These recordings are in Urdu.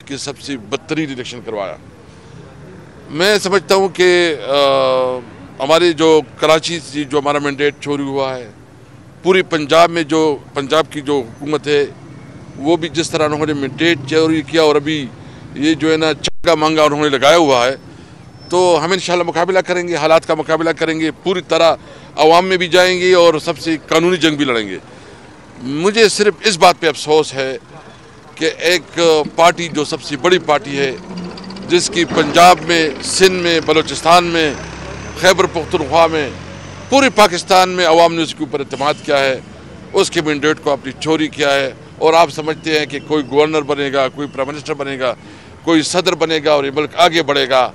کی سب سے بدترین الیکشن کروایا۔ میں سمجھتا ہوں کہ ہمارے جو کراچی سے جو ہمارا مینڈیٹ چوری ہوا ہے، پوری پنجاب میں جو پنجاب کی جو حکومت ہے وہ بھی جس طرح انہوں نے مینڈیٹ چوری کیا، اور ابھی یہ جو ہے نا چنگا مانگا انہوں نے لگایا ہوا ہے، تو ہم انشاءاللہ مقابلہ کریں گے، حالات کا مقابلہ کریں گے، پوری طرح عوام میں بھی جائیں گے اور سب سے قانونی جنگ بھی لڑیں گے۔ مجھے صرف اس بات پہ افسوس ہے کہ ایک پارٹی جو سب سے بڑی پارٹی ہے، جس کی پنجاب میں، سندھ میں، بلوچستان میں، خیبر پختونخوا میں، پورے پاکستان میں عوام نے اس کے اوپر اعتماد کیا ہے، اس کے مینڈیٹ کو اپنی چوری کیا ہے، اور آپ سمجھتے ہیں کہ کوئی گورنر بنے گا، کوئی پرائم منسٹر بنے گا، کوئی صدر بنے گا اور یہ ملک آگے بڑھے گا۔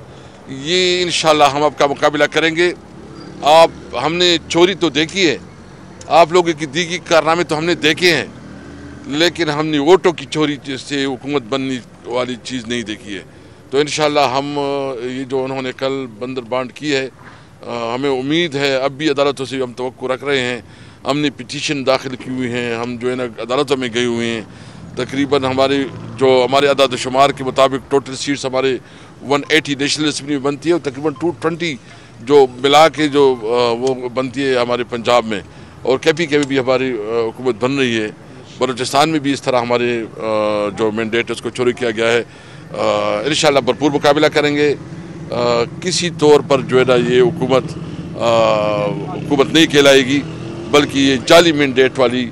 یہ انشاءاللہ ہم آپ کا مقابلہ کریں گے۔ ہم نے چوری تو دیکھی ہے، آپ لوگوں کی دیگی کارنامے تو ہم نے دیکھے ہیں، لیکن ہم نے ووٹوں کی چوری سے حکومت بننے والی چیز نہیں دیکھی ہے۔ تو انشاءاللہ ہم یہ جو انہوں نے کل بندر بانٹ کی ہے، ہمیں امید ہے، اب بھی عدالتوں سے ہم توقع رکھ رہے ہیں، ہم نے پٹیشن داخل کی ہوئی ہیں، ہم جو ہے نا عدالتوں میں گئے ہوئے ہیں۔ تقریباً ہمارے اعداد و شمار کے مطابق ٹوٹل سیٹس ہمارے 180 نیشنل اسمبلی میں بنتی ہے، اور تقریباً 220 جو ملا کے جو وہ بنتی ہے ہمارے پنجاب میں، اور کے پی بھی ہماری حکومت بن رہی ہے۔ بلوچستان میں بھی اس طرح ہمارے جو مینڈیٹ ہے اس کو چوری کیا گیا ہے۔ انشاءاللہ بھرپور مقابلہ کریں گے۔ کسی طور پر جو ہے نا یہ حکومت نہیں کہلائے گی، بلکہ یہ جعلی مینڈیٹ والی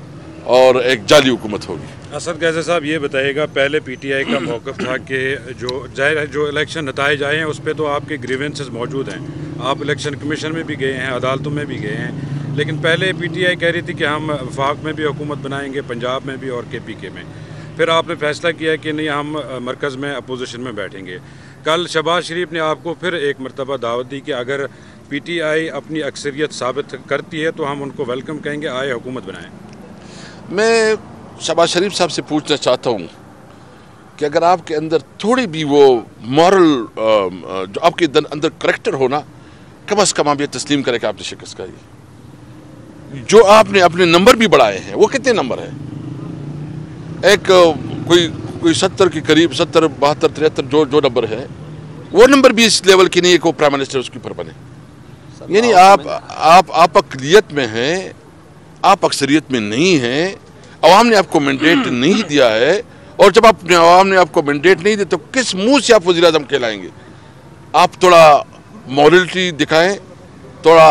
اور ایک جعلی حکومت ہوگی۔ اسد قیصر صاحب یہ بتائیے گا، پہلے پی ٹی آئی کا موقف تھا کہ جو الیکشن نتائج آئے ہیں اس پہ تو آپ کے گریونسز موجود ہیں، آپ الیکشن کمیشن میں بھی گئے ہیں، عدالتوں میں بھی گئے ہیں، لیکن پہلے پی ٹی آئی کہہ رہی تھی کہ ہم وفاق میں بھی حکومت بنائیں گے، پنجاب میں بھی اور کے پی کے میں۔ پھر آپ نے فیصلہ کیا کہ نہیں، ہم مرکز میں اپوزیشن میں بیٹھیں گے۔ کل شہباز شریف نے آپ کو پھر ایک مرتبہ دعوت دی کہ اگر پی ٹی آئی اپنی اکثریت ثابت کرتی ہے تو ہم ان کو ویلکم کہیں گے، آئے حکومت بنائیں۔ میں شہباز شریف صاحب سے پوچھنا چاہتا ہوں کہ اگر آپ کے اندر تھوڑی بھی وہ مورل جو آپ کے اندر کریکٹر ہونا، کم از کم آپ یہ تسلیم کریں کہ آپ نے شکست کھائی۔ جو آپ نے اپنے نمبر بھی بڑھائے ہیں، وہ کتنے نمبر ہیں؟ ایک کوئی 70 کے قریب، 70 72 73 جو نمبر ہے، وہ نمبر بھی اس لیول کی نہیں ہے کہ وہ پرائم منسٹر اس کے اوپر بنے۔ یعنی آپ اقلیت میں ہیں، آپ اکثریت میں نہیں ہیں، عوام نے آپ کو مینڈیٹ نہیں دیا ہے، اور جب عوام نے آپ کو مینڈیٹ نہیں دیا تو کس منہ سے آپ وزیر اعظم کہلائیں گے؟ آپ تھوڑا مورلٹی دکھائیں، تھوڑا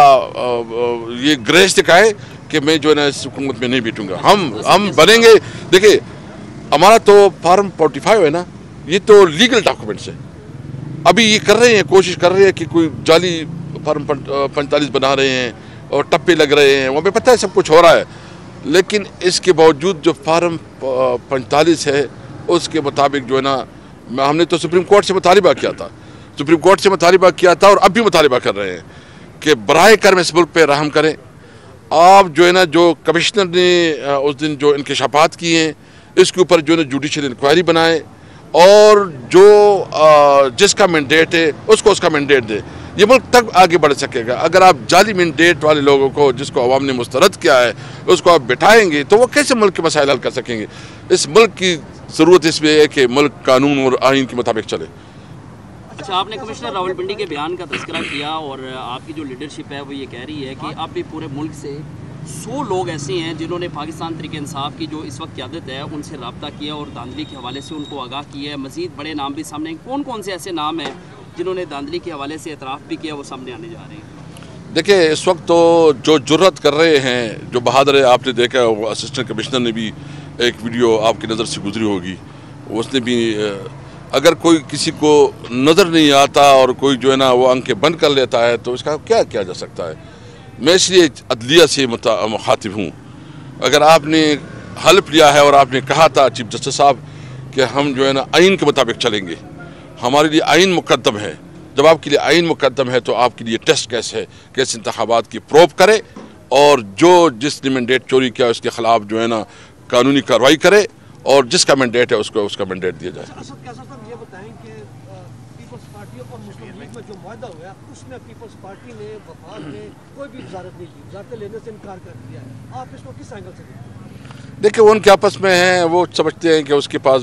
یہ گریس دکھائیں کہ میں جو ہے نا اس حکومت میں نہیں بیٹھوں گا۔ ہم بنیں گے۔ دیکھیں، ہمارا تو فارم 45 ہے نا، یہ تو لیگل ڈاکومنٹس ہے۔ ابھی یہ کر رہے ہیں، کوشش کر رہے ہیں کہ کوئی جعلی فارم 45 بنا رہے ہیں اور ٹپے لگ رہے ہیں، وہاں پہ پتہ ہے سب کچھ ہو رہا ہے، لیکن اس کے باوجود جو فارم 45 ہے اس کے مطابق جو ہے نا، ہم نے تو سپریم کورٹ سے مطالبہ کیا تھا، اور اب بھی مطالبہ کر رہے ہیں کہ براہ کرم اس ملک پہ رحم کریں۔ آپ جو ہے نا، جو کمشنر نے اس دن جو انکشافات کیے ہیں، اس کے اوپر جو ہے نا جوڈیشل انکوائری بنائے، اور جو جس کا مینڈیٹ ہے اس کو اس کا مینڈیٹ دے۔ یہ ملک تک آگے بڑھ سکے گا۔ اگر آپ جعلی مینڈیٹ والے لوگوں کو، جس کو عوام نے مسترد کیا ہے، اس کو آپ بٹھائیں گے تو وہ کیسے ملک کے مسائل حل کر سکیں گے؟ اس ملک کی ضرورت اس میں ہے کہ ملک قانون اور آئین کے مطابق چلے۔ اچھا، آپ نے کمشنر راولپنڈی کے بیان کا تذکرہ کیا، اور آپ کی جو لیڈرشپ ہے وہ یہ کہہ رہی ہے کہ اب بھی پورے ملک سے 100 لوگ ایسے ہیں جنہوں نے پاکستان تحریک انصاف کی جو اس وقت قیادت ہے ان سے رابطہ کیا اور دھاندلی کے حوالے سے ان کو آگاہ کیا ہے۔ مزید بڑے نام بھی سامنے، کون سے ایسے نام ہیں جنہوں نے دھاندلی کے حوالے سے اعتراف بھی کیا، وہ سامنے آنے جا رہے ہیں؟ دیکھیں، اس وقت تو جو جرت کر رہے ہیں، جو بہادر ہے، آپ نے دیکھا وہ اسسٹنٹ کمشنر نے بھی ایک ویڈیو آپ کی نظر سے گزری ہوگی، اس نے بھی اگر کوئی کسی کو نظر نہیں آتا اور کوئی جو ہے نا وہ آنکھیں بند کر لیتا ہے تو اس کا کیا کیا جا سکتا ہے؟ میں اس لیے عدلیہ سے مخاطب ہوں۔ اگر آپ نے حلف لیا ہے اور آپ نے کہا تھا چیف جسٹس صاحب کہ ہم جو ہے نا آئین کے مطابق چلیں گے، ہمارے لیے آئین مقدم ہے، جب آپ کے لیے آئین مقدم ہے تو آپ کے لیے ٹیسٹ کیس ہے، کیس انتخابات کی پروب کرے، اور جس نے مینڈیٹ چوری کیا اس کے خلاف جو ہے نا قانونی کارروائی کرے، اور جس کا مینڈیٹ ہے اس کو اس کا مینڈیٹ دیا جائے۔ اسد قیصر صاحب یہ بتائیں کہ پیپلز پارٹی اور مسلم لیگ میں جو معاہدہ ہوا اس میں پیپلز پارٹی نے وفاق نے کوئی بھی وزارت نہیں کی، وزارتیں لینے سے انکار کر دیا ہے، آپ اس کو کس اینگل سے دیکھتے ہیں؟ دیکھیں، وہ ان کے آپس میں ہیں، وہ سمجھتے ہیں کہ اس کے پاس